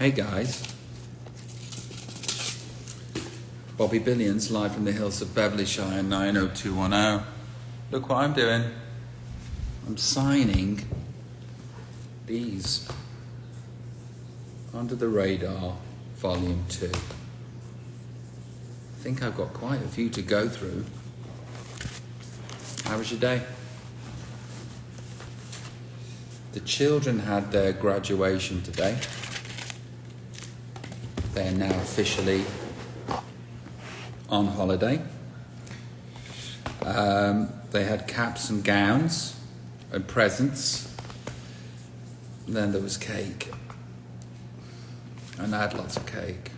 Hey guys, Bobby Billions live from the hills of Beverlyshire 90210. Look what I'm doing. I'm signing these Under the Radar Volume 2. I think I've got quite a few to go through. How was your day? The children had their graduation today. They are now officially on holiday. They had caps and gowns and presents. And then there was cake. And I had lots of cake.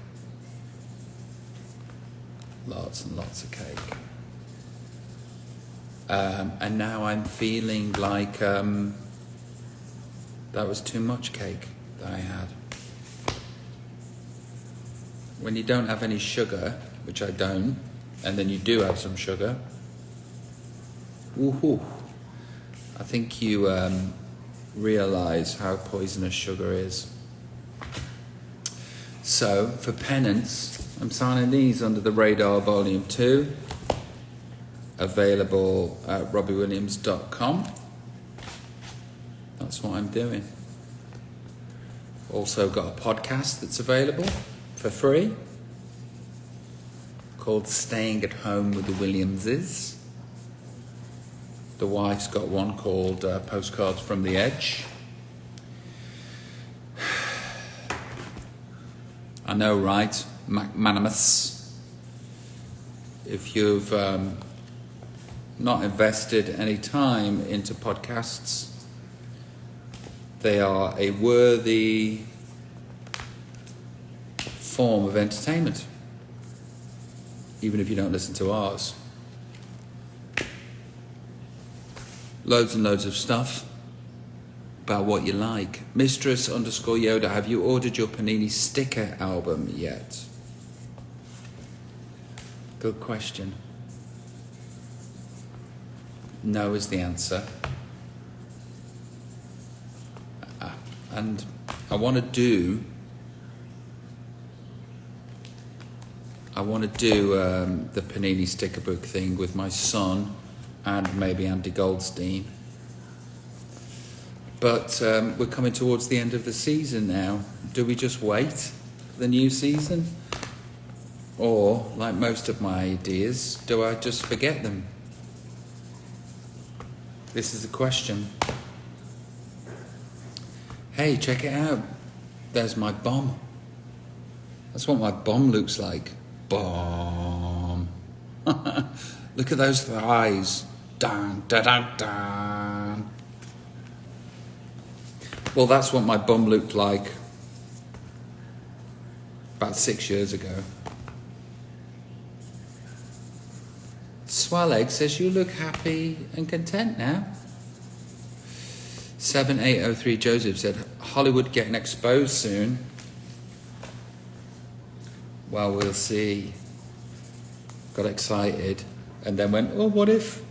Lots and lots of cake. And now I'm feeling like that was too much cake that I had. When you don't have any sugar, which I don't, and then you do have some sugar, woohoo! I think you realise how poisonous sugar is. So, for penance, I'm signing these Under the Radar Volume 2, available at robbiewilliams.com. That's what I'm doing. Also got a podcast that's available for free called Staying at Home with the Williamses. The wife's got one called Postcards from the Edge. I know, right? Magnanimous. If you've not invested any time into podcasts, they are a worthy form of entertainment, even if you don't listen to ours. Loads and loads of stuff about what you like. Mistress_Yoda, have you ordered your Panini sticker album yet? Good question. No is the answer. And I want to do the Panini sticker book thing with my son and maybe Andy Goldstein. But we're coming towards the end of the season now. Do we just wait for the new season? Or, like most of my ideas, do I just forget them? This is the question. Hey, check it out. There's my bomb. That's what my bomb looks like. Bomb. Look at those thighs. Dun, dun, dun, dun. Well, that's what my bum looked like about 6 years ago. Swalleg says you look happy and content now. 7803 Joseph said, Hollywood getting exposed soon. Well, we'll see. Got excited and then went, oh, what if?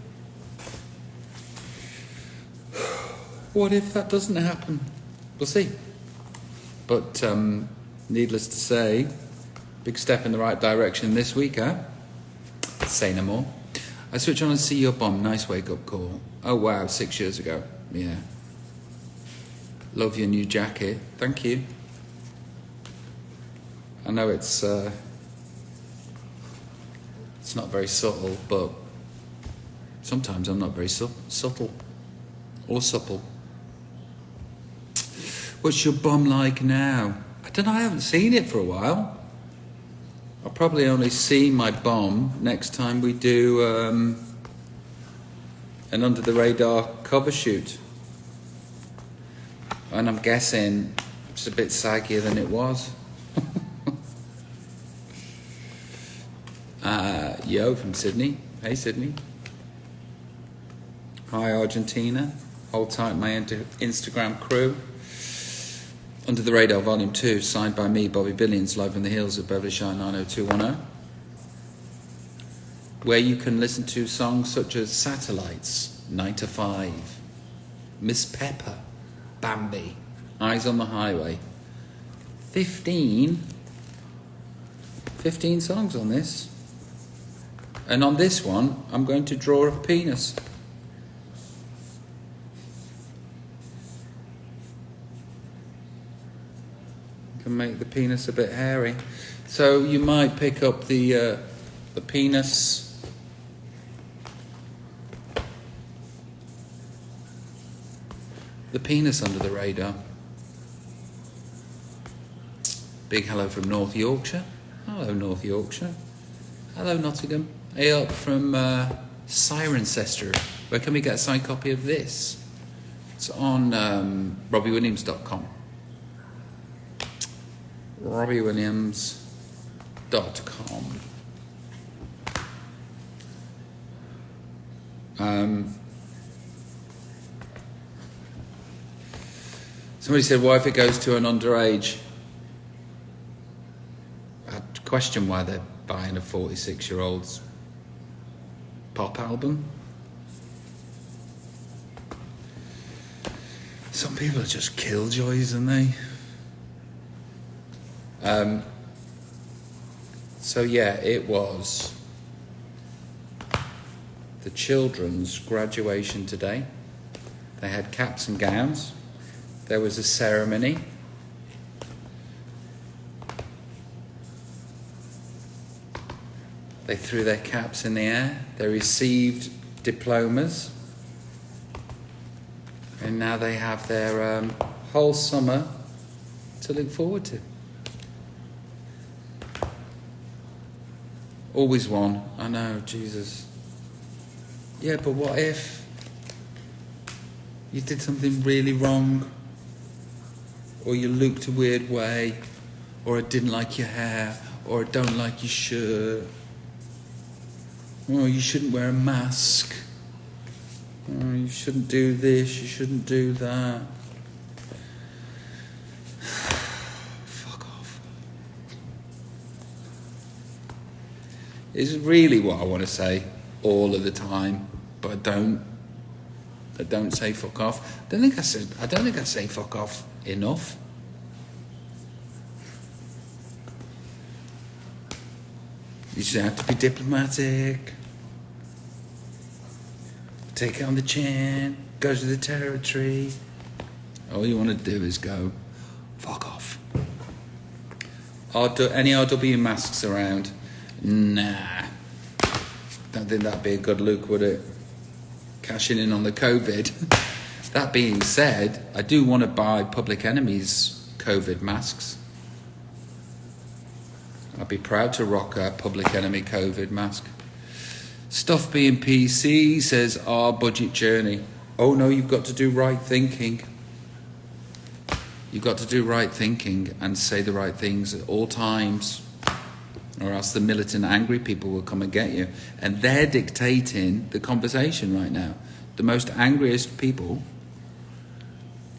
What if that doesn't happen? We'll see. But needless to say, big step in the right direction this week, huh? Say no more. I switch on and see your bomb. Nice wake-up call. Oh, wow, 6 years ago. Yeah. Love your new jacket. Thank you. I know it's not very subtle, but sometimes I'm not very subtle or supple. What's your bum like now? I don't know, I haven't seen it for a while. I'll probably only see my bum next time we do an Under the Radar cover shoot. And I'm guessing it's a bit saggier than it was. Yo from Sydney. Hey Sydney. Hi Argentina. Hold tight my Instagram crew. Under the Radar Volume 2, signed by me, Bobby Billions, live in the hills of Beverlyshire 90210. Where you can listen to songs such as Satellites, 9 to 5, Miss Pepper, Bambi, Eyes on the Highway, 15 songs on this. And on this one, I'm going to draw a penis. Can make the penis a bit hairy. So you might pick up the penis. The penis under the radar. Big hello from North Yorkshire. Hello North Yorkshire. Hello Nottingham. Hey up from Cirencester. Where can we get a signed copy of this? It's on RobbieWilliams.com. RobbieWilliams.com. Somebody said, "What if it goes to an underage?" I question why they're buying a 46-year-old's pop album. Some people are just killjoys, aren't they? So yeah, it was the children's graduation today. They had caps and gowns. There was a ceremony. They threw their caps in the air. They received diplomas. And now they have their whole summer to look forward to. Always one. I know, Jesus. Yeah, but what if you did something really wrong? Or you looked a weird way? Or I didn't like your hair? Or I don't like your shirt? Or you shouldn't wear a mask? Or you shouldn't do this, you shouldn't do that? Is really what I want to say all of the time, but I don't say fuck off. I don't think I say fuck off enough. You should have to be diplomatic. Take it on the chin. Go to the territory. All you want to do is go fuck off. Any RW masks around? Nah, don't think that'd be a good look, would it? Cashing in on the COVID. That being said, I do want to buy Public Enemy's COVID masks. I'd be proud to rock a Public Enemy COVID mask. Stuff being PC says our budget journey. Oh no, you've got to do right thinking. You've got to do right thinking and say the right things at all times. Or else the militant, angry people will come and get you. And they're dictating the conversation right now. The most angriest people,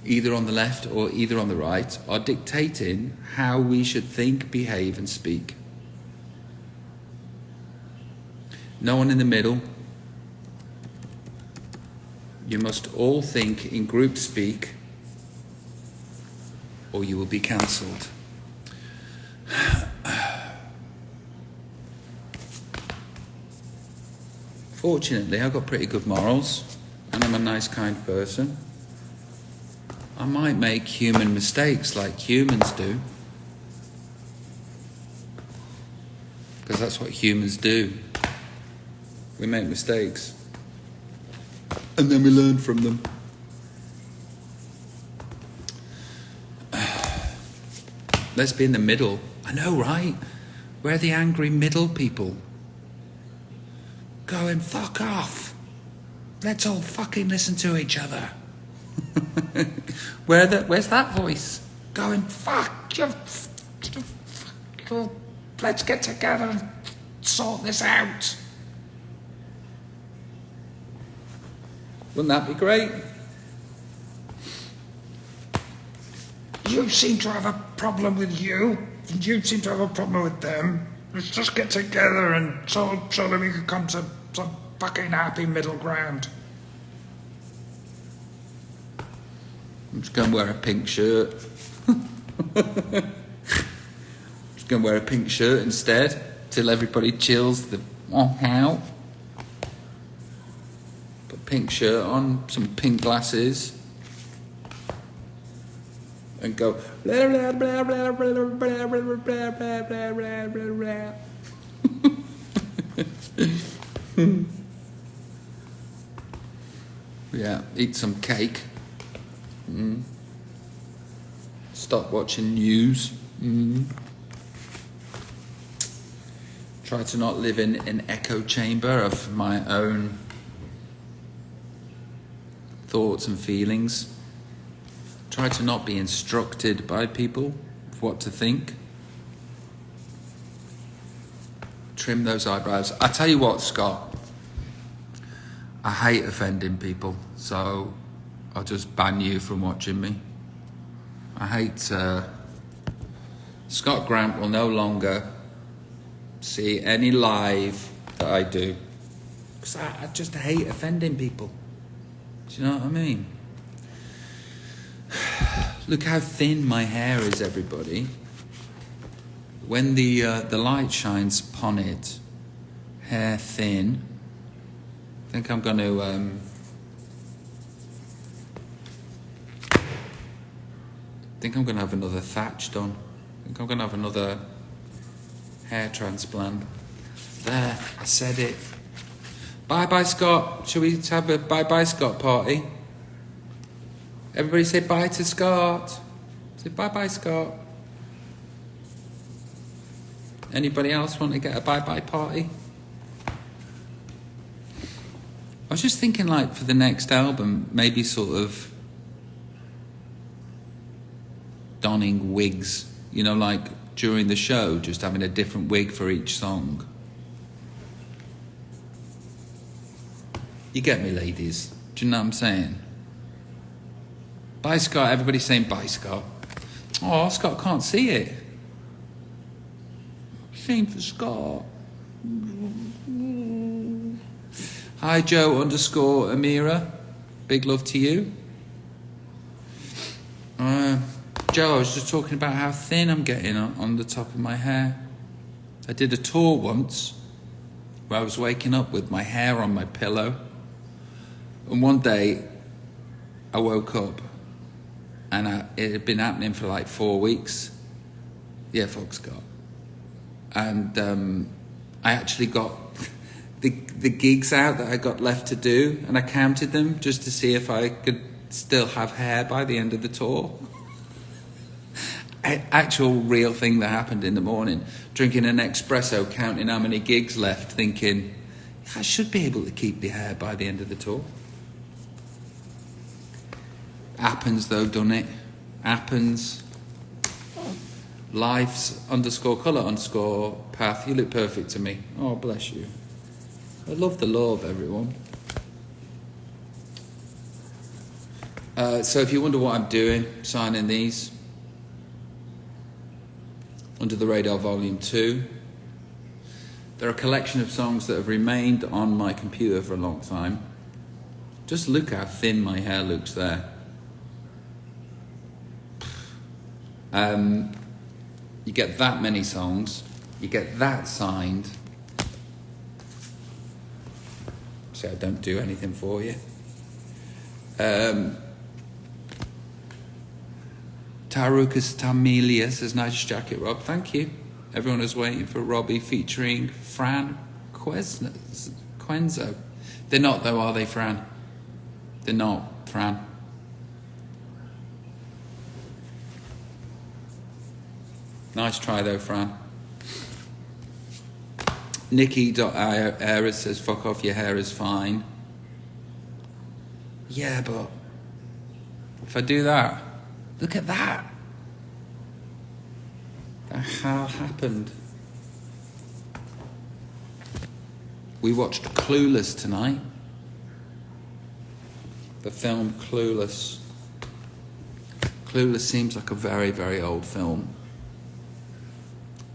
either on the left or either on the right, are dictating how we should think, behave and speak. No one in the middle. You must all think in group speak or you will be cancelled. Fortunately, I've got pretty good morals, and I'm a nice, kind person. I might make human mistakes like humans do, because that's what humans do. We make mistakes, and then we learn from them. Let's be in the middle. I know, right? We're the angry middle people. Going, fuck off. Let's all fucking listen to each other. Where's that voice? Going, fuck you. Let's get together and sort this out. Wouldn't that be great? You seem to have a problem with you, and you seem to have a problem with them. Let's just get together and so that we can come to some fucking happy middle ground. I'm just going to wear a pink shirt. going to wear a pink shirt instead till everybody chills the out. Put pink shirt on, some pink glasses, and go blah blah blah blah blah blah blah blah blah blah blah blah. Yeah, eat some cake. Stop watching news. Try to not live in an echo chamber of my own thoughts and feelings. Try to not be instructed by people of what to think. Trim those eyebrows. I tell you what, Scott, I hate offending people, so I'll just ban you from watching me. I hate... Scott Grant will no longer see any live that I do. Because I just hate offending people. Do you know what I mean? Look how thin my hair is, everybody. When the light shines upon it, hair thin... I think I'm going to have another thatch done. I think I'm going to have another hair transplant. There, I said it. Bye-bye, Scott. Shall we have a bye-bye, Scott party? Everybody say bye to Scott. Say bye-bye, Scott. Anybody else want to get a bye-bye party? I was just thinking, like, for the next album, maybe sort of donning wigs, you know, like during the show, just having a different wig for each song. You get me, ladies? Do you know what I'm saying? Bye, Scott. Everybody's saying bye, Scott. Oh, Scott can't see it. Shame for Scott. Hi, Joe_Amira. Big love to you. Joe, I was just talking about how thin I'm getting on the top of my hair. I did a tour once where I was waking up with my hair on my pillow. And one day I woke up and it had been happening for like 4 weeks. Yeah, Fox Scott. And I actually got... the gigs out that I got left to do, and I counted them just to see if I could still have hair by the end of the tour. Actual real thing that happened in the morning. Drinking an espresso, counting how many gigs left, thinking, I should be able to keep the hair by the end of the tour. Happens though, doesn't it? Happens. Life's_colour_path. You look perfect to me. Oh, bless you. I love the love, everyone. So if you wonder what I'm doing, signing these, Under the Radar Volume 2. They're a collection of songs that have remained on my computer for a long time. Just look how thin my hair looks there. You get that many songs, you get that signed. So I don't do anything for you. Tarukas Tamilia says, nice jacket, Rob. Thank you. Everyone is waiting for Robbie featuring Fran Quenzo. They're not though, are they, Fran? They're not, Fran. Nice try though, Fran. Nikki.Aris says, fuck off, your hair is fine. Yeah, but if I do that, look at that. That happened. We watched Clueless tonight. The film Clueless. Clueless seems like a very, very old film.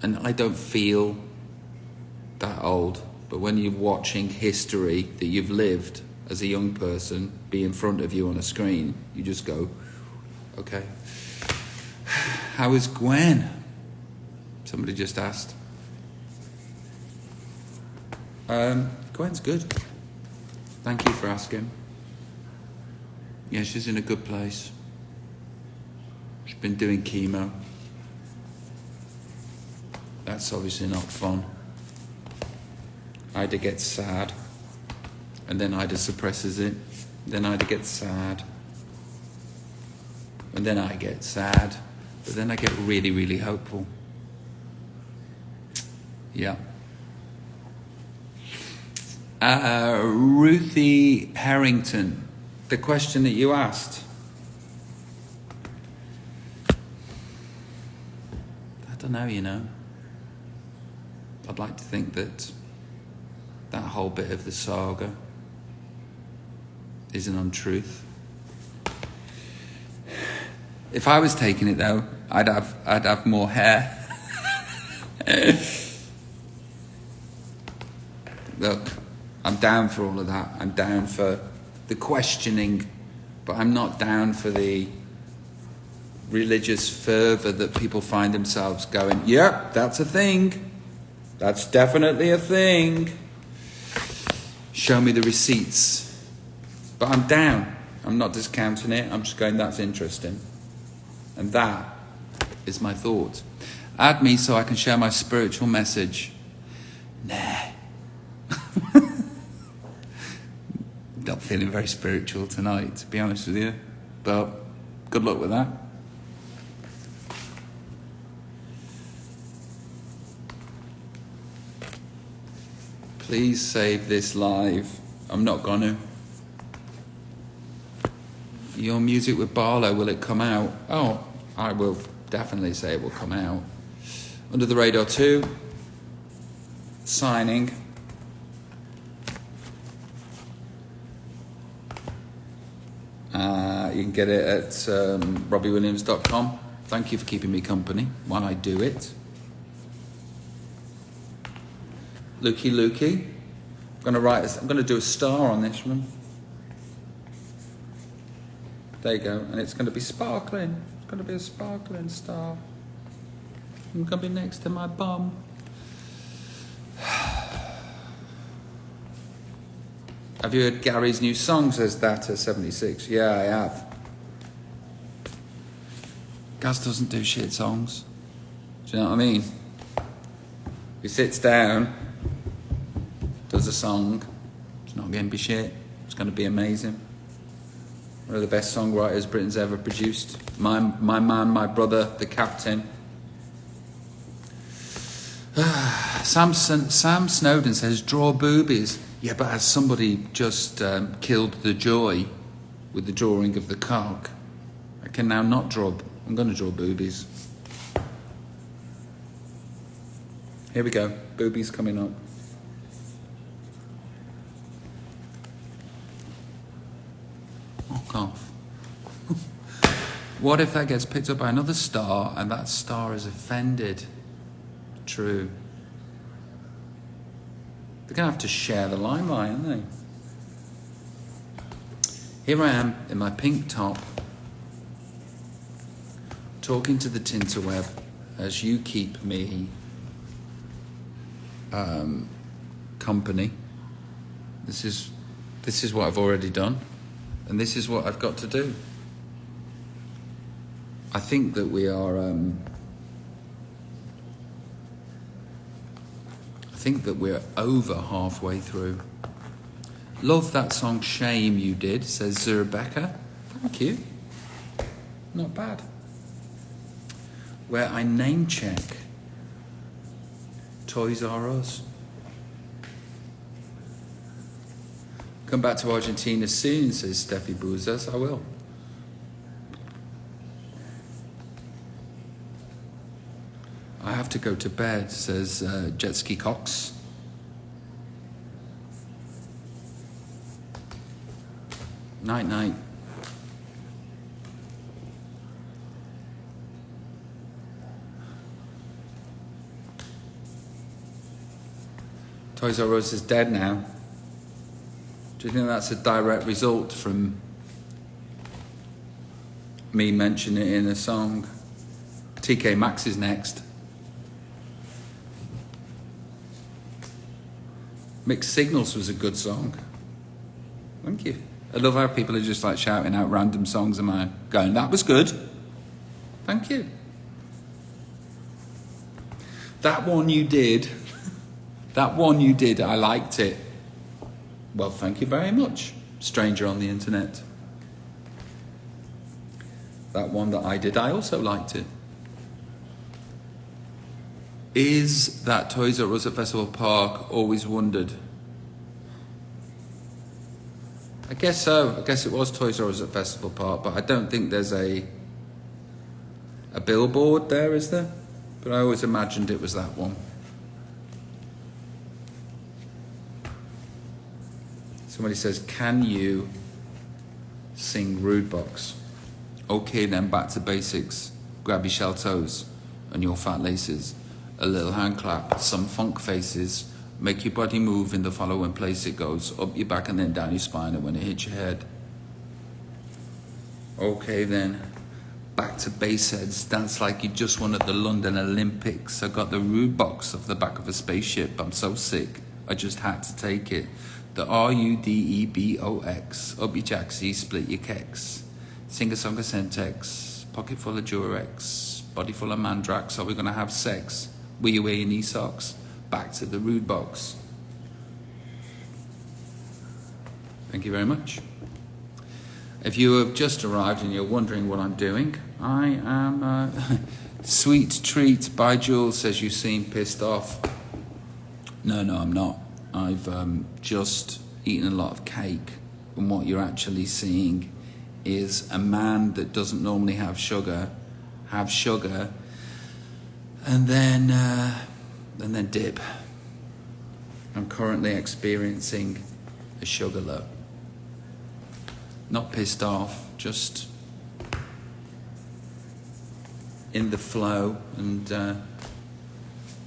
And I don't feel that old, but when you're watching history that you've lived as a young person be in front of you on a screen, you just go, okay. How is Gwen? Somebody just asked. Gwen's good. Thank you for asking. Yeah, she's in a good place. She's been doing chemo. That's obviously not fun. Ida gets sad, and then Ida suppresses it. Then Ida gets sad, and then I get sad, but then I get really, really hopeful. Yeah. Ruthie Harrington, the question that you asked. I don't know, you know. I'd like to think that that whole bit of the saga is an untruth. If I was taking it though, I'd have more hair. Look, I'm down for all of that. I'm down for the questioning, but I'm not down for the religious fervour that people find themselves going, yep, that's a thing. That's definitely a thing. Show me the receipts. But I'm down. I'm not discounting it. I'm just going, that's interesting. And that is my thought. Add me so I can share my spiritual message. Nah. Not feeling very spiritual tonight, to be honest with you. But good luck with that. Please save this live. I'm not gonna. Your music with Barlow, will it come out? Oh, I will definitely say it will come out. Under the Radar 2. Signing. You can get it at robbiewilliams.com. Thank you for keeping me company while I do it. Lukey. I'm going to do a star on this one. There you go. And it's going to be sparkling. It's going to be a sparkling star. I'm going to be next to my bum. Have you heard Gary's new song, says that at 76? Yeah, I have. Gaz doesn't do shit songs. Do you know what I mean? He sits down, does a song, it's not going to be shit, it's going to be amazing. One of the best songwriters Britain's ever produced. My man, my brother, the captain. Sam Snowden says, draw boobies. Yeah, but has somebody just killed the joy with the drawing of the cock? I can now not draw. I'm going to draw boobies. Here we go. Boobies coming up. Fuck off. What if that gets picked up by another star and that star is offended? True. They're going to have to share the limelight, aren't they? Here I am in my pink top, talking to the tinterweb as you keep me company. This is what I've already done, and this is what I've got to do. I think that we are. I think that we're over halfway through. Love that song Shame you did, says Rebecca. Thank you. Not bad. Where I name check Toys R Us. Come back to Argentina soon, says Steffi Bouzas. I will. I have to go to bed, says Jetski Cox. Night, night. Toys R Us is dead now. Do you think that's a direct result from me mentioning it in a song? TK Maxx is next. Mixed Signals was a good song. Thank you. I love how people are just like shouting out random songs of mine, going, that was good. Thank you. That one you did, I liked it. Well, thank you very much, stranger on the internet. That one that I did, I also liked it. Is that Toys R Us at Festival Park? Always wondered. I guess so. I guess it was Toys R Us at Festival Park, but I don't think there's a billboard there, is there? But I always imagined it was that one. Somebody says, can you sing Rude Box? Okay, then back to basics. Grab your shell toes and your fat laces. A little hand clap, some funk faces. Make your body move in the following place it goes. Up your back and then down your spine, and when it hits your head. Okay then, back to bass heads. Dance like you just won at the London Olympics. I got the Rude Box off the back of a spaceship. I'm so sick, I just had to take it. The RUDEBOX. Up your jacksie, split your kecks. Sing a song of Semtex. Pocket full of Durex. Body full of Mandrax. Are we gonna have sex? Will you wear your knee socks? Back to the Rude Box. Thank you very much. If you have just arrived and you're wondering what I'm doing, I am Sweet Treat by Jules says you seem pissed off. No, I'm not. I've just eaten a lot of cake, and what you're actually seeing is a man that doesn't normally have sugar, and then dip. I'm currently experiencing a sugar low. Not pissed off, just in the flow and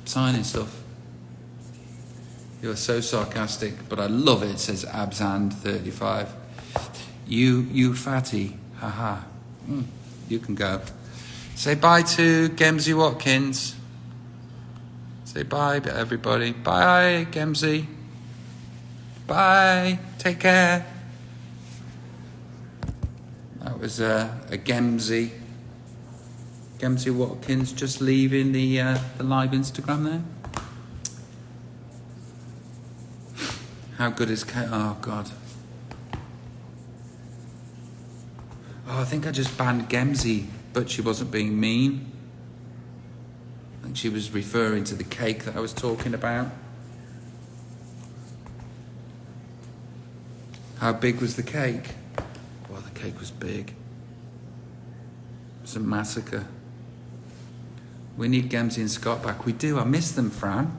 signing stuff. You're so sarcastic, but I love it, says Absand35. You fatty, haha. You can go. Say bye to Gemsy Watkins. Say bye to everybody. Bye, Gemsy. Bye. Take care. That was a Gemsy Watkins just leaving the live Instagram there. How good is Kate? Oh, God. Oh, I think I just banned Gemsy, but she wasn't being mean. I think she was referring to the cake that I was talking about. How big was the cake? Well, the cake was big. It was a massacre. We need Gemsy and Scott back. We do. I miss them, Fran.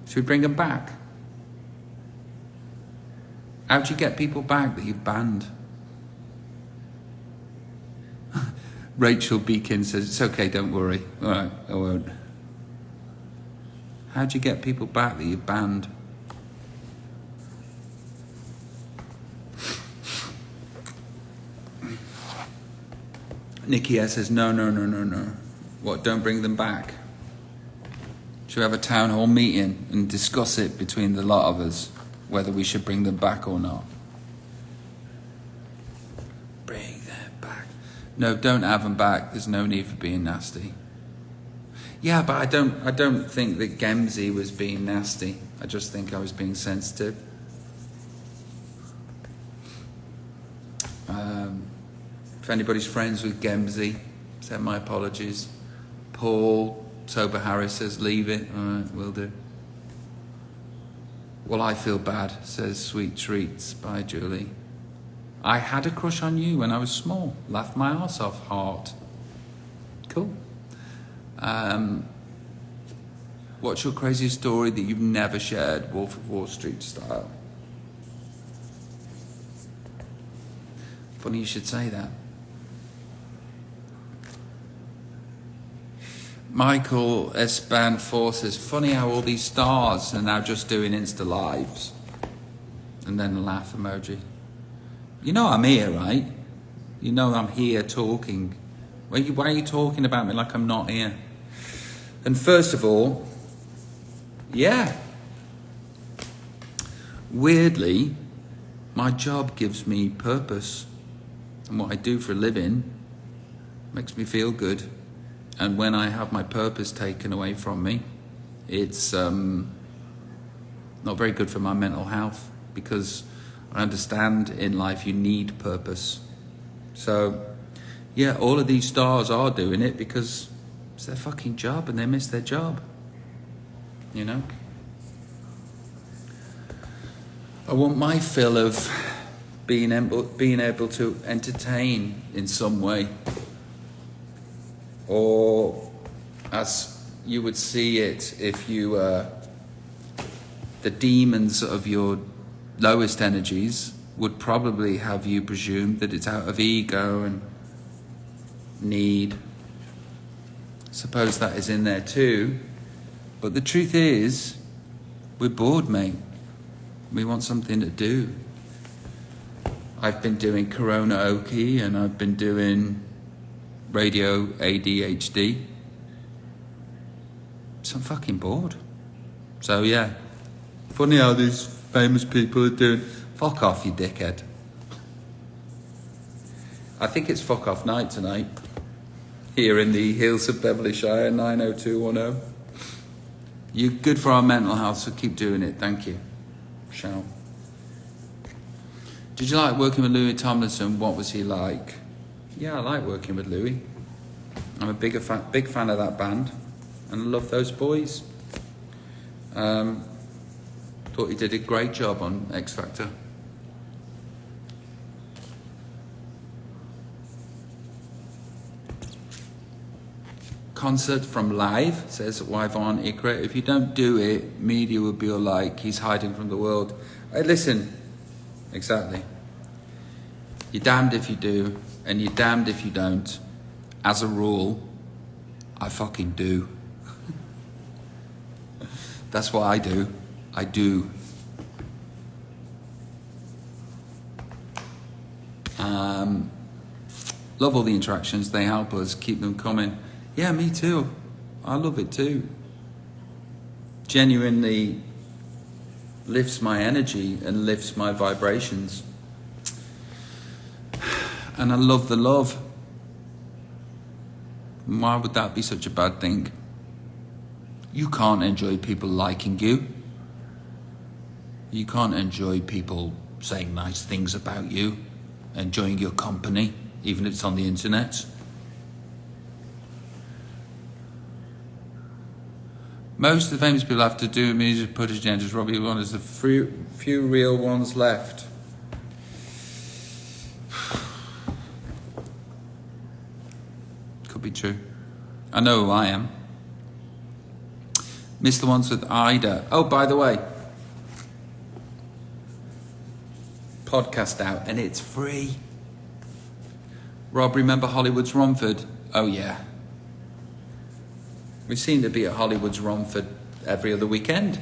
Should we bring them back? How'd you get people back that you've banned? Rachel Beacon says, it's okay, don't worry. All right, I won't. How'd you get people back that you've banned? Nikki S says, no. What, don't bring them back? Should we have a town hall meeting and discuss it between the lot of us, whether we should bring them back or not? Bring them back. No, don't have them back. There's no need for being nasty. Yeah, but I don't think that Gemsy was being nasty. I just think I was being sensitive. If anybody's friends with Gemsy, send my apologies. Paul Sober Harris says, leave it. All right, will do. Well, I feel bad, says Sweet Treats by Julie. I had a crush on you when I was small. Laughed my arse off, heart. Cool. What's your craziest story that you've never shared, Wolf of Wall Street style? Funny you should say that. Michael Espan says, funny how all these stars are now just doing Insta Lives. And then a laugh emoji. You know I'm here, right? You know I'm here talking. Why are you talking about me like I'm not here? And first of all, yeah, weirdly, my job gives me purpose. And what I do for a living makes me feel good. And when I have my purpose taken away from me, it's not very good for my mental health, because I understand in life you need purpose. So, yeah, all of these stars are doing it because it's their fucking job and they miss their job. You know? I want my fill of being able to entertain in some way. Or as you would see it if you the demons of your lowest energies would probably have you presume that it's out of ego and need. Suppose that is in there too. But the truth is, we're bored, mate. We want something to do. I've been doing karaoke and I've been doing radio ADHD. So I'm fucking bored. So yeah, funny how these famous people are doing. Fuck off, you dickhead. I think it's fuck off night tonight here in the hills of Beverleyshire, 90210. You're good for our mental health, so keep doing it. Thank you. Shall. Did you like working with Louis Tomlinson? What was he like? Yeah, I like working with Louis. I'm a big fan of that band, and I love those boys. Thought he did a great job on X Factor. Concert from live, says Wyvon Ikra. If you don't do it, media will be all like, he's hiding from the world. Hey, listen, exactly. You're damned if you do, and you're damned if you don't. As a rule, I fucking do. That's what I do. I do. Love all the interactions. They help us keep them coming. Yeah, me too. I love it too. Genuinely lifts my energy and lifts my vibrations. And I love the love. Why would that be such a bad thing? You can't enjoy people liking you. You can't enjoy people saying nice things about you, enjoying your company, even if it's on the internet. Most of the famous people have to do music put agendas. Robbie one is the few real ones left. Could be true. I know who I am. Miss the ones with Ida. Oh, by the way, podcast out and it's free. Rob, remember Hollywood's Romford? Oh yeah. We seem to be at Hollywood's Romford every other weekend.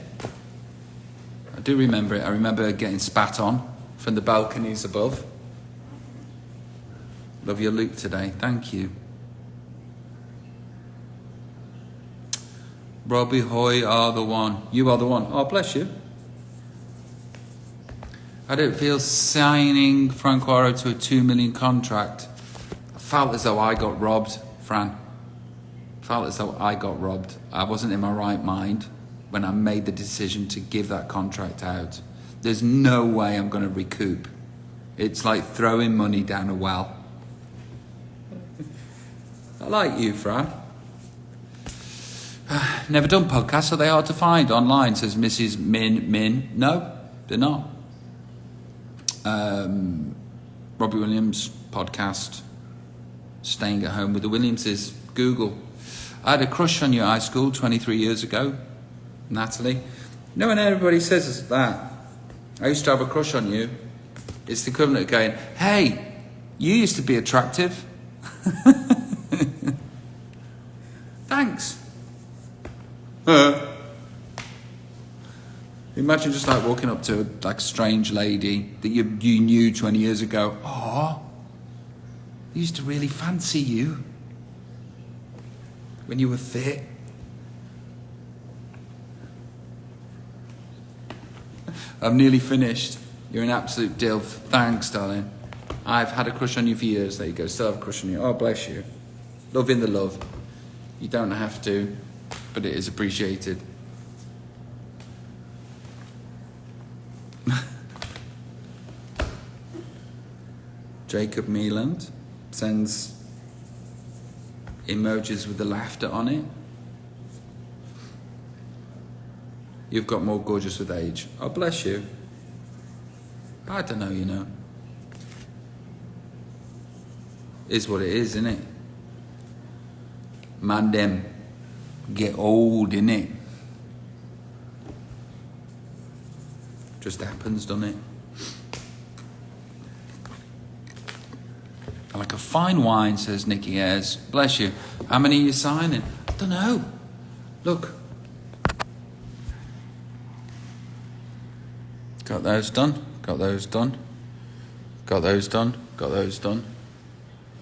I do remember it. I remember getting spat on from the balconies above. Love your look today. Thank you. Robbie Hoy are the one. You are the one. Oh, bless you. I don't feel signing Franquaro to a 2 million contract. I felt as though I got robbed, Fran. Felt as though I got robbed. I wasn't in my right mind when I made the decision to give that contract out. There's no way I'm going to recoup. It's like throwing money down a well. I like you, Fran. Never done podcasts. Are they hard to find online? Says Mrs. Min. No, they're not. Robbie Williams podcast. Staying at home with the Williamses. Google. I had a crush on you at high school 23 years ago, Natalie. No, when everybody says that, I used to have a crush on you. It's the equivalent of going, hey, you used to be attractive. Thanks. Imagine just like walking up to like a strange lady that you knew 20 years ago. Oh, I used to really fancy you when you were fit. I'm nearly finished. You're an absolute dilf. Thanks, darling. I've had a crush on you for years. There you go. Still have a crush on you. Oh, bless you. Love in the love. You don't have to, but it is appreciated. Jacob Mealand sends emojis with the laughter on it. You've got more gorgeous with age. Oh, bless you. I don't know, you know. Is what it is, isn't it? Man, them get old, innit? Just happens, doesn't it? I like a fine wine, says Nicky Ayres. Bless you. How many are you signing? I don't know. Look. Got those done. Got those done. Got those done. Got those done.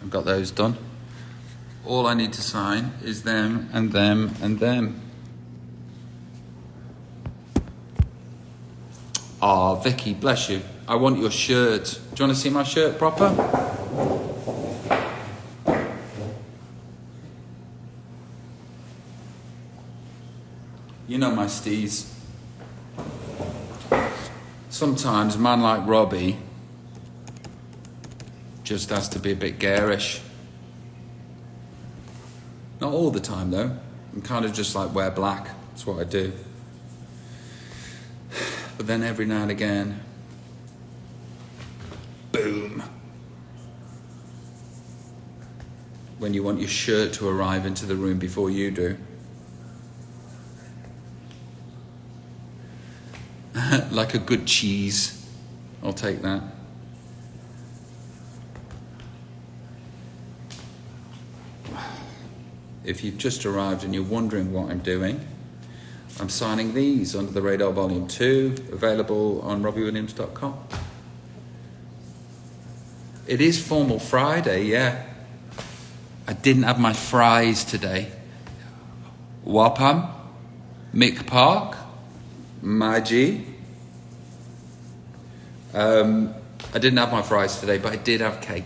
I've got those done. All I need to sign is them and them and them. Ah, Vicky, bless you. I want your shirt. Do you want to see my shirt proper? You know my steez. Sometimes a man like Robbie just has to be a bit garish. Not all the time though. I'm kind of just like wear black. That's what I do. But then every now and again, boom. When you want your shirt to arrive into the room before you do. Like a good cheese. I'll take that. If you've just arrived and you're wondering what I'm doing, I'm signing these Under the Radar Volume 2, available on robbiewilliams.com. It is Formal Friday, yeah. I didn't have my fries today. Wapham, Mick Park, Maggie. I didn't have my fries today, but I did have cake.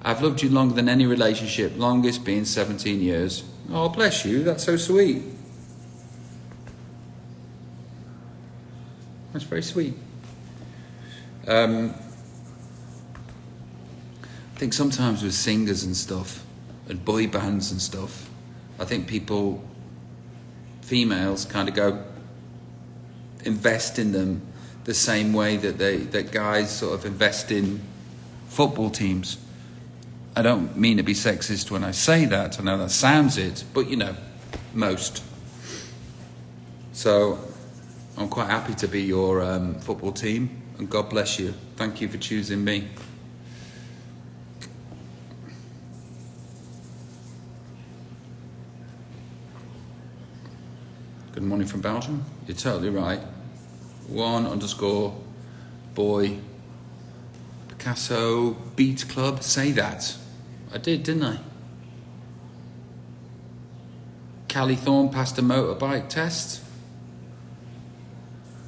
I've loved you longer than any relationship, longest being 17 years. Oh, bless you, that's so sweet. That's very sweet. I think sometimes with singers and stuff, and boy bands and stuff, I think people, females, kind of go invest in them the same way that guys sort of invest in football teams. I don't mean to be sexist when I say that. I know that sounds it, but you know, most. So I'm quite happy to be your football team, and God bless you. Thank you for choosing me. Good morning from Belgium. You're totally right. 1_boy Picasso Beat Club. Say that. I did, didn't I? Callie Thorne passed a motorbike test.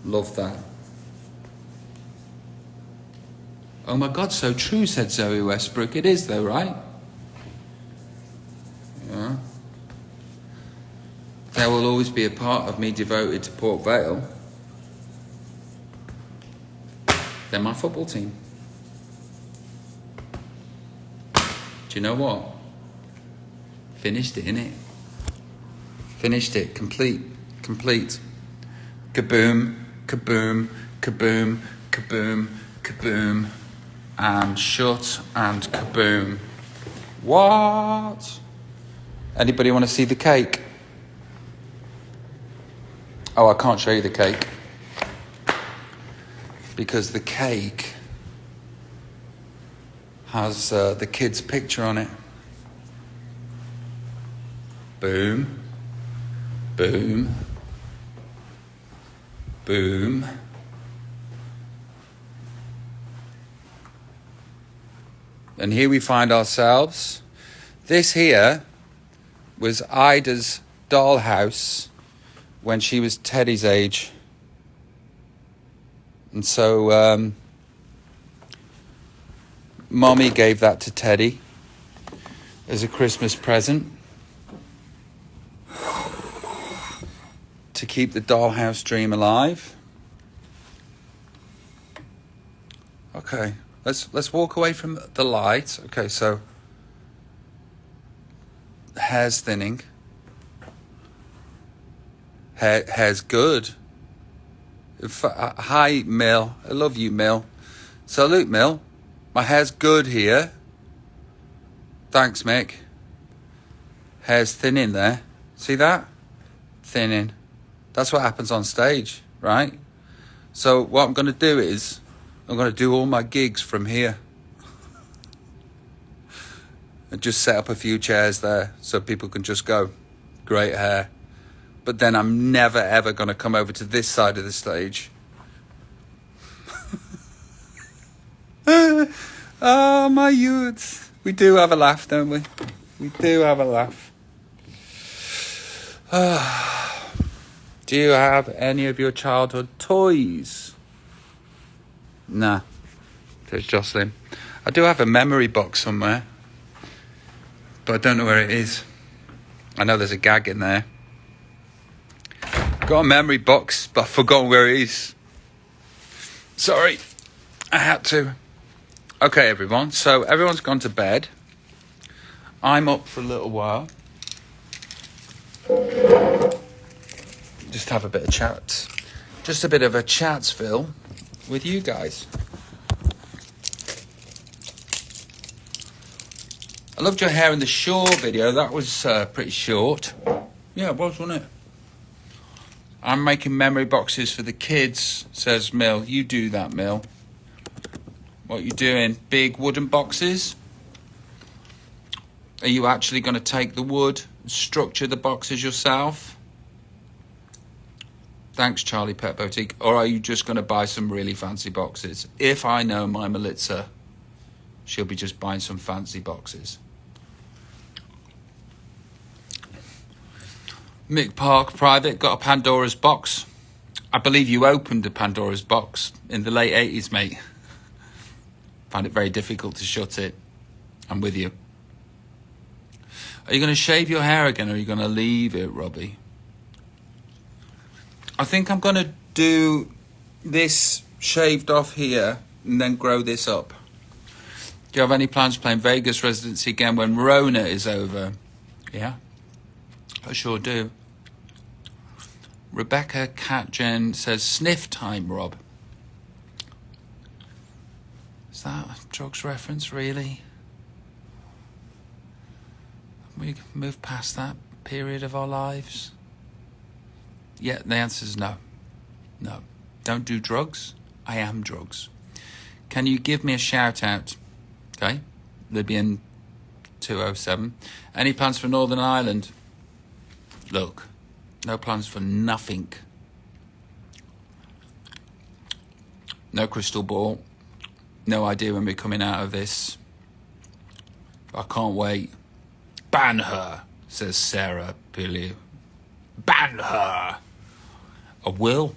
Love that. Oh my God, so true, said Zoe Westbrook. It is though, right? Yeah. There will always be a part of me devoted to Port Vale. They're my football team. Do you know what? Finished it, innit? Finished it. Complete. Kaboom, kaboom, kaboom, kaboom, kaboom. And shut and kaboom. What? Anybody want to see the cake? Oh, I can't show you the cake. Because the cake has the kid's picture on it. Boom. Boom. Boom. And here we find ourselves. This here was Ida's dollhouse when she was Teddy's age. And so Mommy gave that to Teddy as a Christmas present to keep the dollhouse dream alive. Okay, let's walk away from the light. Okay, so hair's thinning. Hair's good. Hi, Mill. I love you, Mill. Salute, Mill. My hair's good here. Thanks, Mick. Hair's thinning there. See that? Thinning. That's what happens on stage, right? So what I'm going to do is I'm going to do all my gigs from here. And just set up a few chairs there so people can just go, great hair. But then I'm never, ever going to come over to this side of the stage. Oh, my youths. We do have a laugh, don't we? We do have a laugh. Do you have any of your childhood toys? Nah, says Jocelyn. I do have a memory box somewhere, but I don't know where it is. I know there's a gag in there. Got a memory box, but I've forgotten where it is. Sorry, I had to. Okay, everyone. So everyone's gone to bed. I'm up for a little while. Just have a bit of chat. Just a bit of a chatsville with you guys. I loved your hair in the Shore video. That was pretty short. Yeah, it was, wasn't it? I'm making memory boxes for the kids, says Mill. You do that, Mill. What are you doing? Big wooden boxes? Are you actually going to take the wood and structure the boxes yourself? Thanks, Charlie Pet Boutique. Or are you just going to buy some really fancy boxes? If I know my Melitza, she'll be just buying some fancy boxes. Mick Park Private got a Pandora's box. I believe you opened a Pandora's box in the late 80s, mate. Found it very difficult to shut it. I'm with you. Are you going to shave your hair again or are you going to leave it, Robbie? I think I'm going to do this shaved off here and then grow this up. Do you have any plans to play in Vegas residency again when Rona is over? Yeah, I sure do. Rebecca Catgen says, sniff time, Rob. Is that a drugs reference, really? We move past that period of our lives? Yeah, the answer is no. No. Don't do drugs. I am drugs. Can you give me a shout out? Okay. Libyan 207. Any plans for Northern Ireland? Look, no plans for nothing. No crystal ball. No idea when we're coming out of this. I can't wait. Ban her, says Sarah Piliu. Ban her. I will.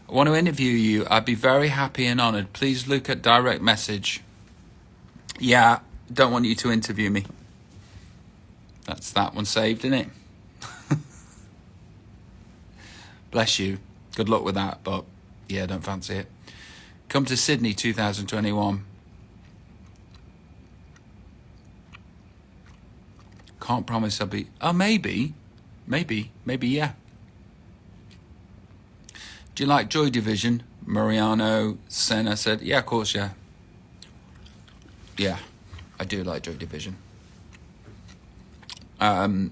I want to interview you. I'd be very happy and honoured. Please look at direct message. Yeah, don't want you to interview me. That's that one saved, isn't it? Bless you. Good luck with that, but yeah, don't fancy it. Come to Sydney 2021. Can't promise I'll be... Oh, maybe, yeah. Do you like Joy Division? Mariano Senna said, yeah, of course, yeah. Yeah, I do like Joy Division. Joy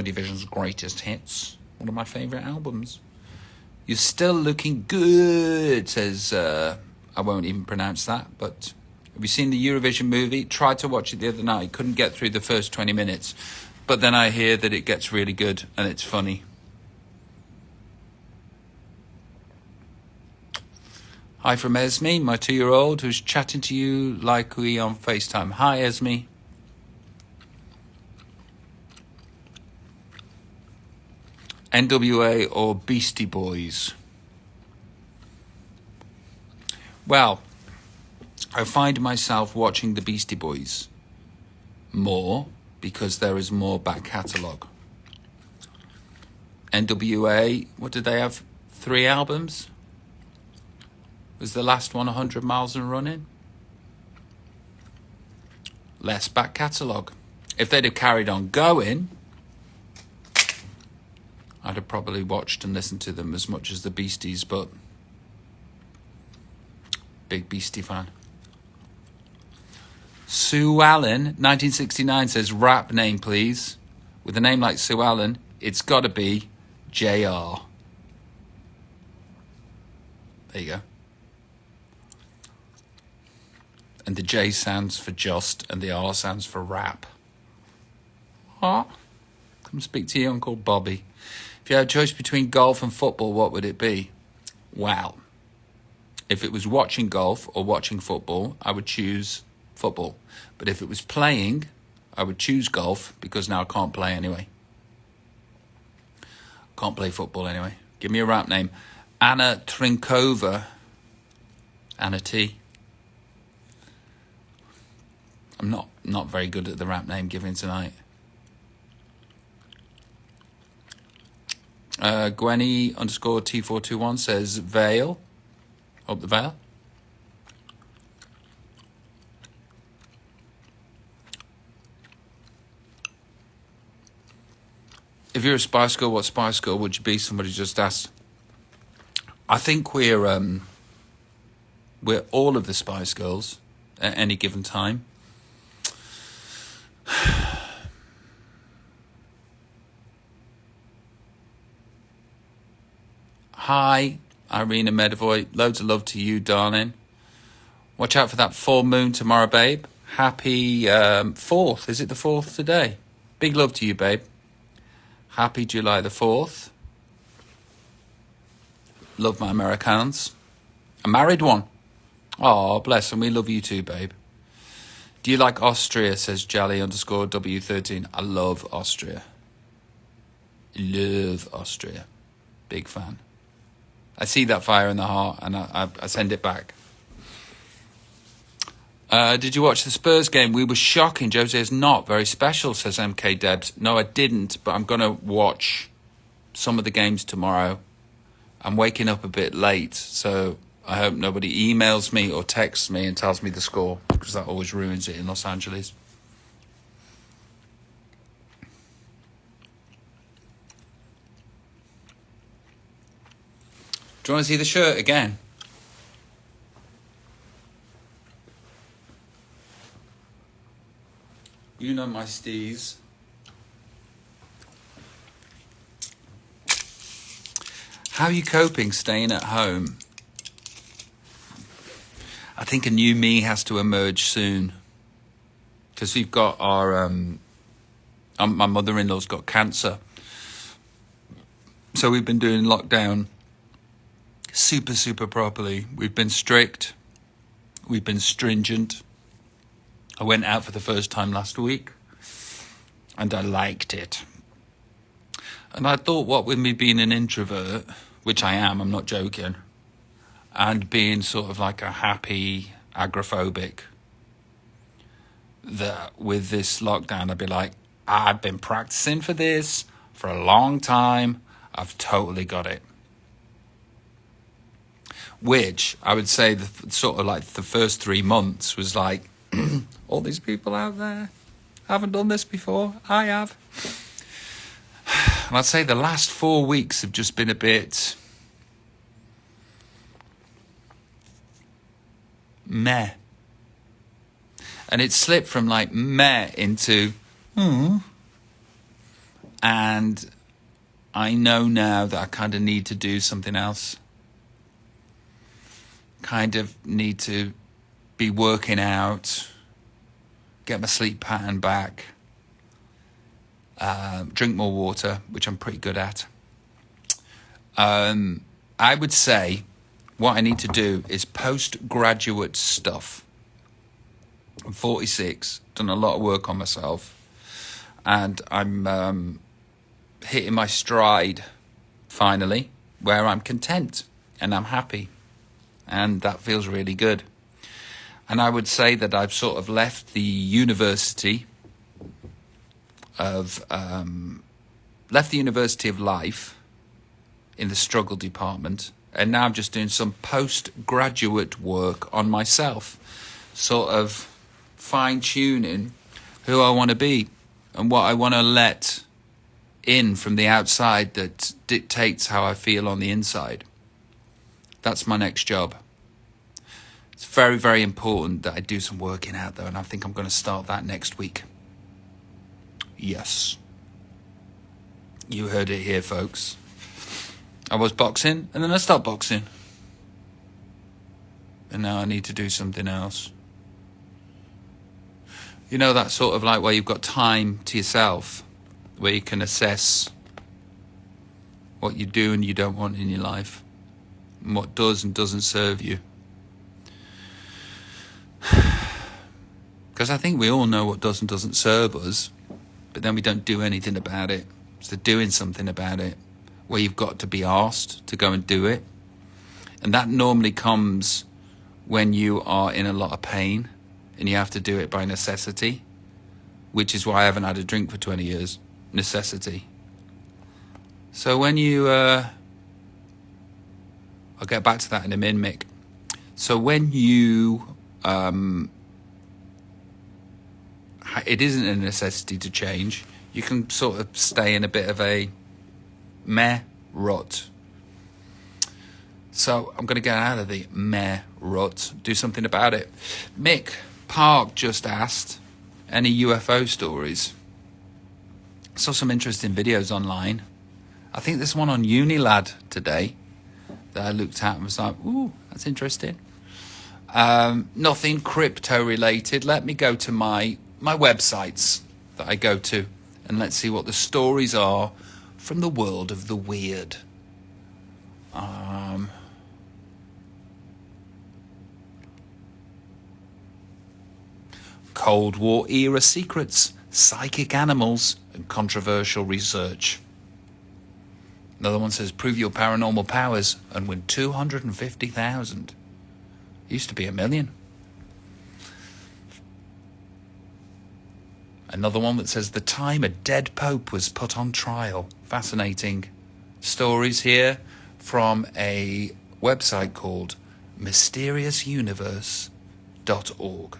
Division's greatest hits. One of my favourite albums. You're still looking good, says... I won't even pronounce that, but... Have you seen the Eurovision movie? Tried to watch it the other night. Couldn't get through the first 20 minutes. But then I hear that it gets really good and it's funny. Hi from Esme, my 2-year-old, who's chatting to you like we on FaceTime. Hi, Esme. NWA or Beastie Boys? Well, I find myself watching the Beastie Boys more because there is more back catalogue. NWA, what did they have? 3 albums? Was the last one 100 Miles and Running? Less back catalogue. If they'd have carried on going, I'd have probably watched and listened to them as much as the Beasties, but big Beastie fan. Sue Allen, 1969, says, rap name, please. With a name like Sue Allen, it's got to be JR. There you go. And the J stands for just, and the R stands for rap. What? Come speak to your Uncle Bobby. If you had a choice between golf and football, what would it be? Well, if it was watching golf or watching football, I would choose football. But if it was playing, I would choose golf because now I can't play anyway. Can't play football anyway. Give me a rap name. Anna Trinkova. Anna T. I'm not very good at the rap name giving tonight. Gwenny _ T421 says Vale. Up the Vale. If you're a Spice Girl, what Spice Girl would you be? Somebody just asked. I think we're all of the Spice Girls at any given time. Hi, Irina Medavoy. Loads of love to you, darling. Watch out for that full moon tomorrow, babe. Happy 4th. Is it the 4th today? Big love to you, babe. Happy July the 4th. Love my Americans. A married one. Oh, bless them. We love you too, babe. Do you like Austria, says Jally _ W13. I love Austria. Love Austria. Big fan. I see that fire in the heart and I send it back. Did you watch the Spurs game? We were shocking. Jose is not very special, says MK Debs. No, I didn't, but I'm going to watch some of the games tomorrow. I'm waking up a bit late, so I hope nobody emails me or texts me and tells me the score, because that always ruins it in Los Angeles. Do you want to see the shirt again? You know my steez. How are you coping staying at home? I think a new me has to emerge soon. Because we've got our... my mother-in-law's got cancer. So we've been doing lockdown super properly. We've been strict. We've been stringent. I went out for the first time last week. And I liked it. And I thought, what with me being an introvert, which I am, I'm not joking, and being sort of like a happy agoraphobic, that with this lockdown, I'd be like, I've been practicing for this for a long time. I've totally got it. Which I would say sort of like the first 3 months was like, all these people out there haven't done this before. I have. And I'd say the last 4 weeks have just been a bit meh. And it slipped from like meh into and I know now that I kind of need to do something else. Kind of need to be working out, get my sleep pattern back, drink more water, which I'm pretty good at. I would say what I need to do is postgraduate stuff. I'm 46, done a lot of work on myself, and I'm hitting my stride finally, where I'm content and I'm happy. And that feels really good. And I would say that I've sort of left the university of life in the struggle department, and now I'm just doing some postgraduate work on myself, sort of fine-tuning who I want to be and what I want to let in from the outside that dictates how I feel on the inside. That's my next job. It's very, very important that I do some working out, though, and I think I'm going to start that next week. Yes. You heard it here, folks. I was boxing, and then I stopped boxing. And now I need to do something else. You know, that sort of like where you've got time to yourself, where you can assess what you do and you don't want in your life, and what does and doesn't serve you. Because I think we all know what does and doesn't serve us, but then we don't do anything about it. So doing something about it, where you've got to be asked to go and do it. And that normally comes when you are in a lot of pain and you have to do it by necessity, which is why I haven't had a drink for 20 years. Necessity. So when you... I'll get back to that in a minute, Mick. So when you... it isn't a necessity to change. You can sort of stay in a bit of a meh rut. So I'm going to get out of the meh rut, do something about it. Mick Park just asked, any UFO stories? Saw some interesting videos online. I think there's one on Unilad today that I looked at and was like, ooh, that's interesting. Nothing crypto related. Let me go to my websites that I go to, and let's see what the stories are from the world of the weird. Cold War era secrets, psychic animals, and controversial research. Another one says, prove your paranormal powers and win 250,000. Used to be 1 million. Another one that says, the time a dead pope was put on trial. Fascinating stories here from a website called mysteriousuniverse.org.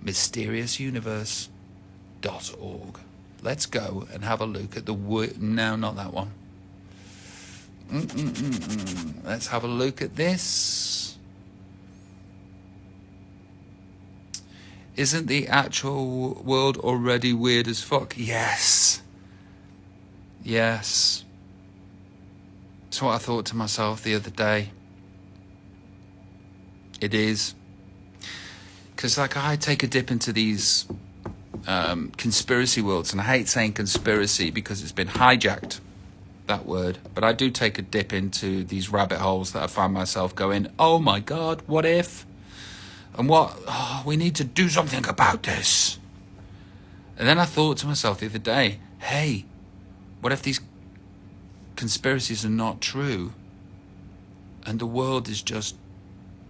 mysteriousuniverse.org. Let's go and have a look at the... No, not that one. Let's have a look at this. Isn't the actual world already weird as fuck? Yes. Yes. That's what I thought to myself the other day. It is. Because, like, I take a dip into these conspiracy worlds, and I hate saying conspiracy because it's been hijacked, that word. But I do take a dip into these rabbit holes that I find myself going, oh my God, what if? And we need to do something about this. And then I thought to myself the other day, hey, what if these conspiracies are not true and the world is just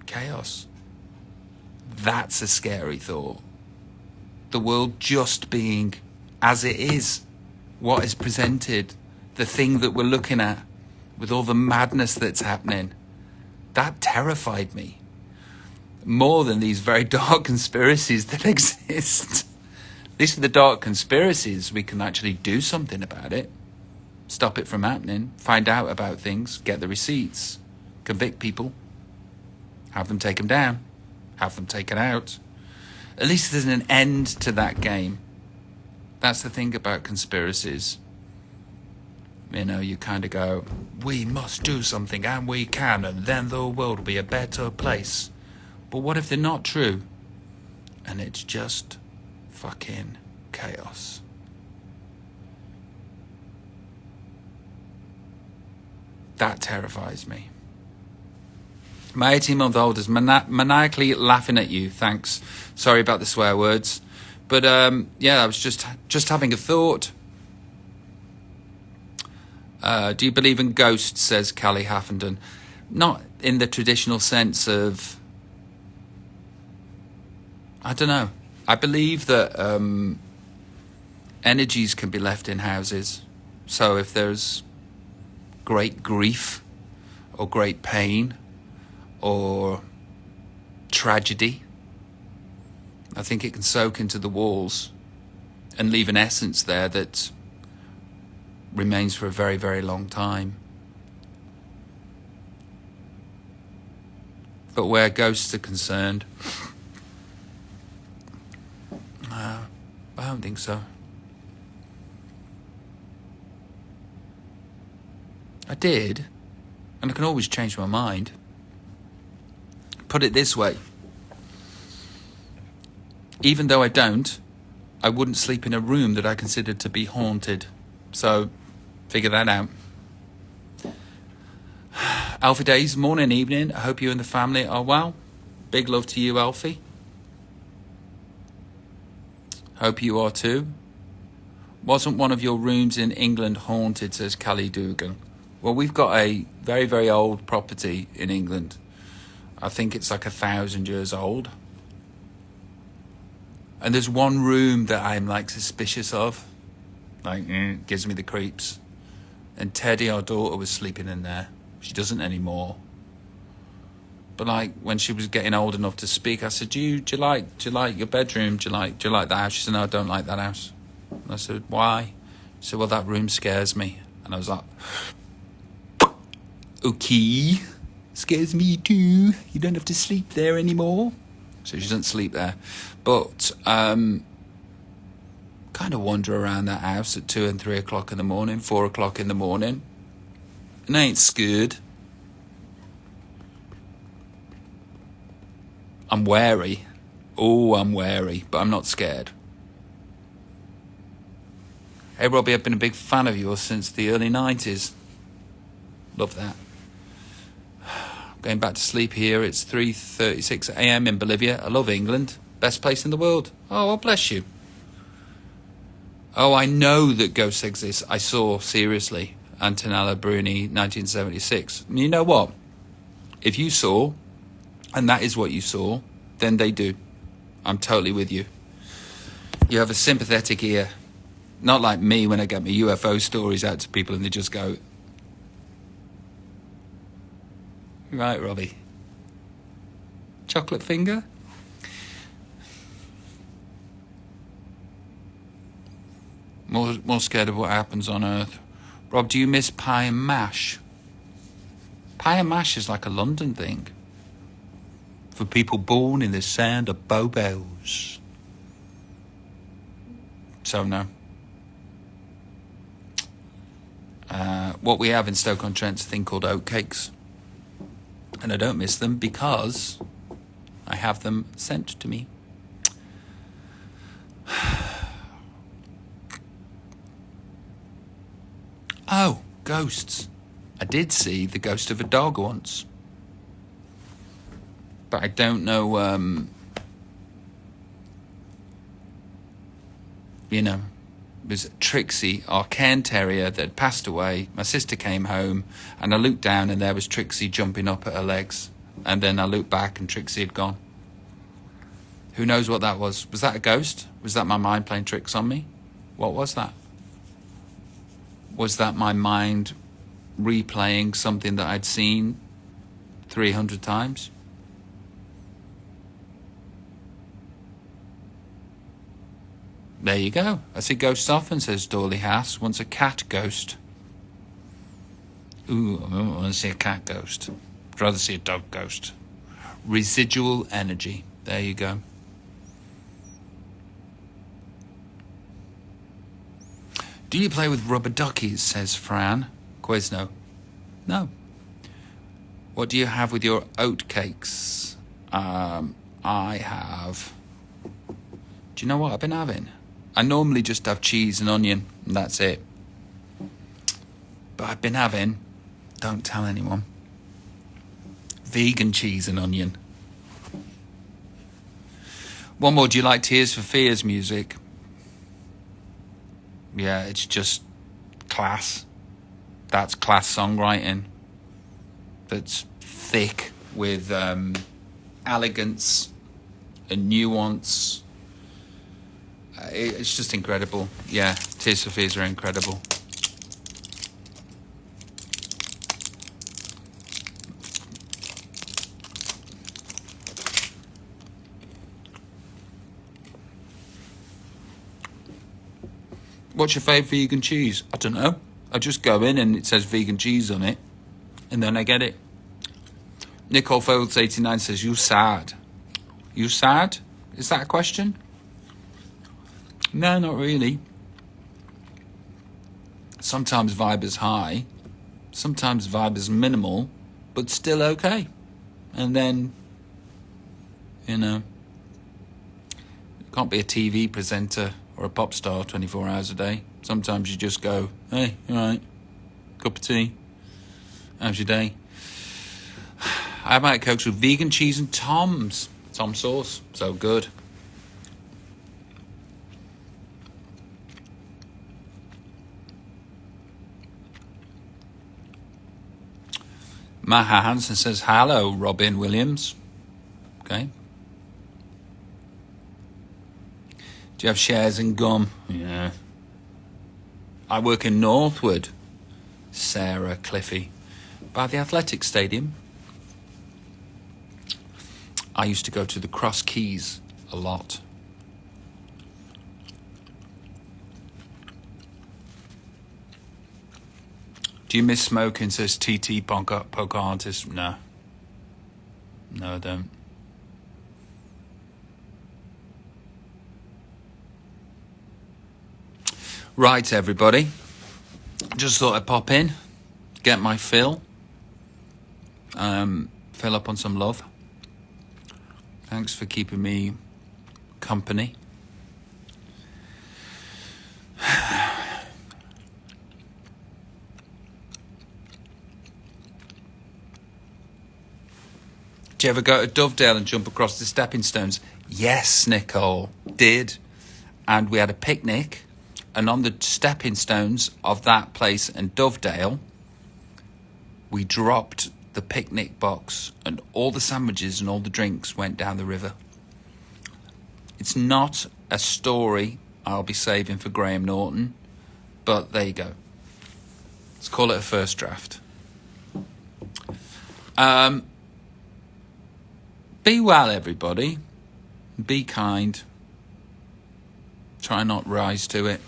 chaos? That's a scary thought. The world just being as it is, what is presented, the thing that we're looking at, with all the madness that's happening. That terrified me. More than these very dark conspiracies that exist. These are the dark conspiracies. We can actually do something about it. Stop it from happening. Find out about things. Get the receipts. Convict people. Have them take them down. Have them taken out. At least there's an end to that game. That's the thing about conspiracies. You know, you kind of go, we must do something, and we can, and then the world will be a better place. But what if they're not true? And it's just fucking chaos. That terrifies me. My 18-month-old is maniacally laughing at you. Thanks. Sorry about the swear words. But, yeah, I was just having a thought. Do you believe in ghosts, says Callie Haffenden? Not in the traditional sense of... I don't know. I believe that energies can be left in houses. So if there's great grief or great pain or tragedy, I think it can soak into the walls and leave an essence there that remains for a very, very long time. But where ghosts are concerned, I don't think so. I did, and I can always change my mind. Put it this way. Even though I don't, I wouldn't sleep in a room that I considered to be haunted. So, figure that out. Alfie Days, morning, evening. I hope you and the family are well. Big love to you, Alfie. Hope you are too. Wasn't one of your rooms in England haunted, says Callie Dugan. Well, we've got a very, very old property in England. I think it's like 1,000 years old. And there's one room that I'm like suspicious of. Like, gives me the creeps. And Teddy, our daughter, was sleeping in there. She doesn't anymore. But like when she was getting old enough to speak, I said, do you like your bedroom? Do you like that house? She said, no, I don't like that house. And I said, why? She said, well, that room scares me. And I was like, okay, scares me too. You don't have to sleep there anymore. So she doesn't sleep there. But kind of wander around that house at 2 and 3 o'clock in the morning, 4 o'clock in the morning. And I ain't scared. I'm wary. Oh, I'm wary, but I'm not scared. Hey, Robbie, I've been a big fan of yours since the early 90s. Love that. Going back to sleep here. It's 3:36 a.m. in Bolivia. I love England. Best place in the world. Oh, well, bless you. Oh, I know that ghosts exist. I saw, seriously, Antonella Bruni, 1976. And you know what? If you saw, and that is what you saw, then they do. I'm totally with you. You have a sympathetic ear. Not like me when I get my UFO stories out to people and they just go, right, Robbie. Chocolate finger? More scared of what happens on Earth. Rob, do you miss pie and mash? Pie and mash is like a London thing. For people born in the sound of bobos. So no. What we have in Stoke-on-Trent's a thing called oatcakes. And I don't miss them because I have them sent to me. Oh, ghosts. I did see the ghost of a dog once. But I don't know, it was Trixie, our Cairn Terrier, that had passed away. My sister came home and I looked down and there was Trixie jumping up at her legs. And then I looked back and Trixie had gone. Who knows what that was? Was that a ghost? Was that my mind playing tricks on me? What was that? Was that my mind replaying something that I'd seen 300 times? There you go. I see ghosts often, says Dorley Haas. Once a cat ghost. Ooh, I don't want to see a cat ghost. I'd rather see a dog ghost. Residual energy. There you go. Do you play with rubber duckies, says Fran. Quizno. No. What do you have with your oat cakes? I have... Do you know what I've been having? I normally just have cheese and onion, and that's it. But I've been having, don't tell anyone, vegan cheese and onion. One more, do you like Tears for Fears music? Yeah, it's just class. That's class songwriting. That's thick with elegance and nuance. It's just incredible. Yeah, Tears for Fears are incredible. What's your favourite vegan cheese? I don't know. I just go in and it says vegan cheese on it, and then I get it. Nicole Folds 89 says, "You sad? You sad? Is that a question?" No, not really. Sometimes vibe is high, sometimes vibe is minimal, but still okay. And then, you know, you can't be a TV presenter or a pop star 24 hours a day. Sometimes you just go, "Hey, all right, cup of tea. How's your day?" I might Cokes with vegan cheese and Tom sauce. So good. Maha Hansen says, "Hello, Robin Williams." Okay. Do you have shares in gum? Yeah. I work in Northwood. Sarah Cliffy. By the athletic stadium. I used to go to the Cross Keys a lot. Do you miss smoking, says TT Poker Artist? No. No, I don't. Right, everybody. Just thought I'd pop in, get my fill up on some love. Thanks for keeping me company. Do you ever go to Dovedale and jump across the stepping stones? Yes, Nicole, did. And we had a picnic, and on the stepping stones of that place in Dovedale, we dropped the picnic box, and all the sandwiches and all the drinks went down the river. It's not a story I'll be saving for Graham Norton, but there you go. Let's call it a first draft. Be well, everybody. Be kind. Try not rise to it.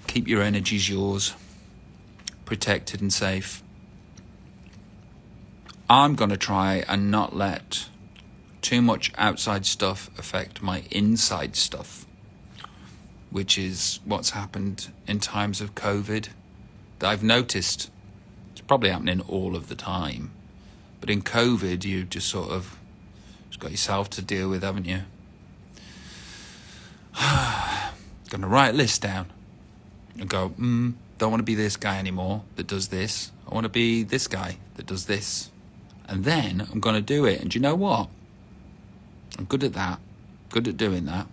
Keep your energies yours, protected and safe. I'm going to try and not let too much outside stuff affect my inside stuff, which is what's happened in times of COVID that I've noticed. It's probably happening all of the time. But in COVID, you just sort of just got yourself to deal with, haven't you? Going to write a list down and go, don't want to be this guy anymore that does this. I want to be this guy that does this. And then I'm going to do it. And do you know what? I'm good at that. Good at doing that.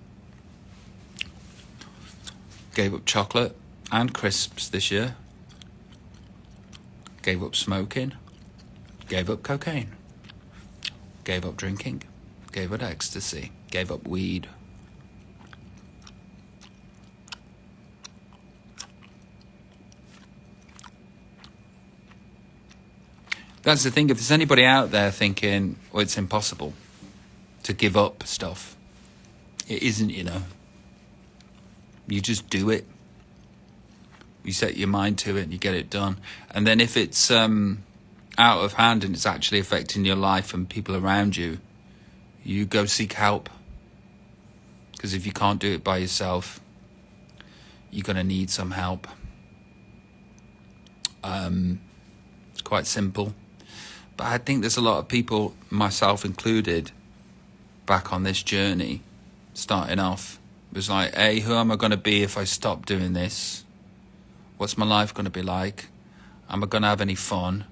Gave up chocolate and crisps this year. Gave up smoking. Gave up cocaine. Gave up drinking. Gave up ecstasy. Gave up weed. That's the thing. If there's anybody out there thinking, well, it's impossible to give up stuff, it isn't, you know. You just do it. You set your mind to it and you get it done. And then if it's out of hand and it's actually affecting your life and people around you, you go seek help. Because if you can't do it by yourself, you're going to need some help. It's quite simple. But I think there's a lot of people, myself included, back on this journey, starting off. It was like, hey, who am I going to be if I stop doing this? What's my life going to be like? Am I going to have any fun?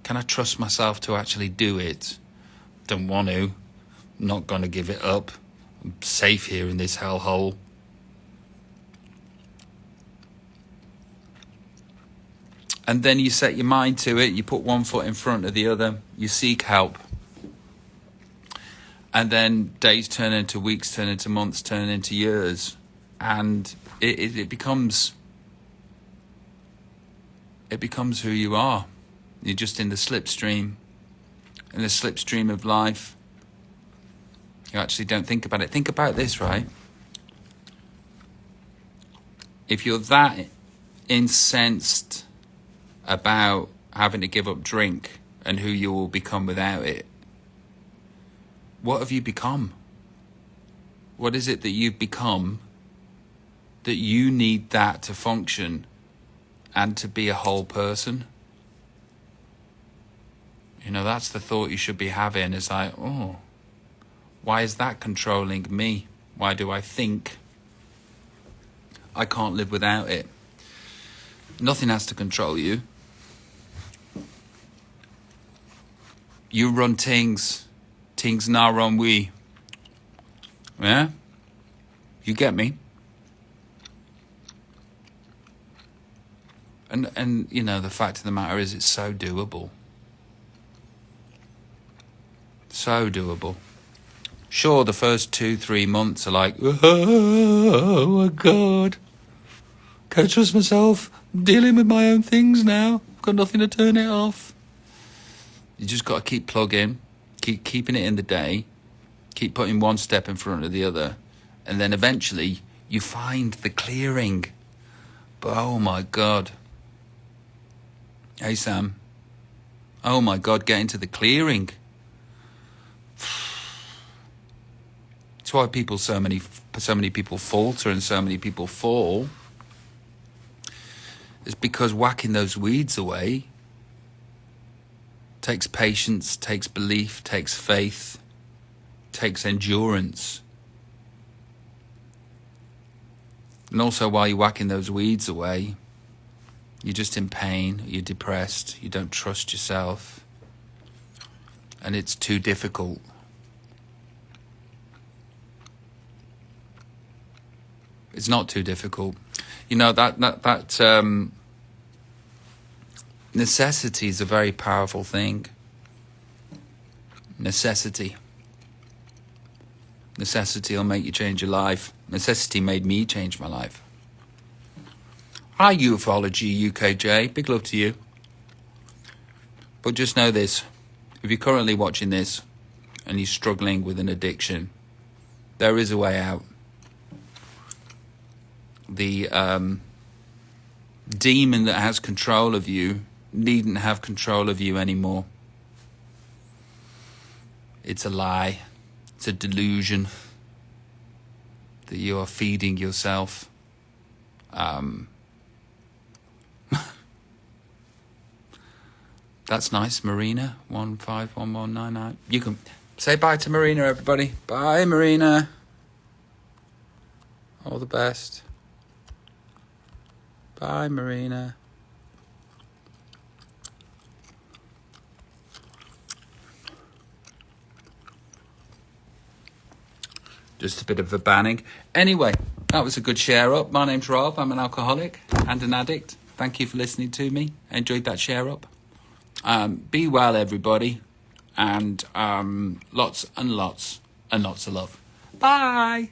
Can I trust myself to actually do it? Don't want to. I'm not going to give it up. I'm safe here in this hellhole. And then you set your mind to it. You put one foot in front of the other. You seek help. And then days turn into weeks, turn into months, turn into years. And it becomes who you are. You're just in the slipstream. In the slipstream of life. You actually don't think about it. Think about this, right? If you're that incensed about having to give up drink and who you will become without it, what have you become? What is it that you've become that you need that to function and to be a whole person? You know, that's the thought you should be having, is like, oh, why is that controlling me? Why do I think I can't live without it? Nothing has to control you. You run things now run we. Yeah? You get me? And you know, the fact of the matter is, it's so doable. So doable. Sure, the first 2-3 months are like, oh my God, can't trust myself. I'm dealing with my own things now. I've got nothing to turn it off. You just got to keep plugging, keep keeping it in the day, keep putting one step in front of the other, and then eventually you find the clearing. But oh my God. Hey Sam. Oh my God, get into the clearing. That's why so many people falter and so many people fall. It's because whacking those weeds away takes patience, takes belief, takes faith, takes endurance. And also, while you're whacking those weeds away, you're just in pain, you're depressed, you don't trust yourself, and it's too difficult. It's not too difficult. You know, that necessity is a very powerful thing. Necessity. Necessity will make you change your life. Necessity made me change my life. Hi, Ufology UKJ. Big love to you. But just know this. If you're currently watching this and you're struggling with an addiction, there is a way out. The demon that has control of you needn't have control of you anymore. It's a lie. It's a delusion that you are feeding yourself. That's nice, Marina. 151199. You can say bye to Marina, everybody. Bye, Marina. All the best. Bye, Marina. Just a bit of a banning. Anyway, that was a good share up. My name's Rob. I'm an alcoholic and an addict. Thank you for listening to me. I enjoyed that share up. Be well, everybody. And lots and lots and lots of love. Bye.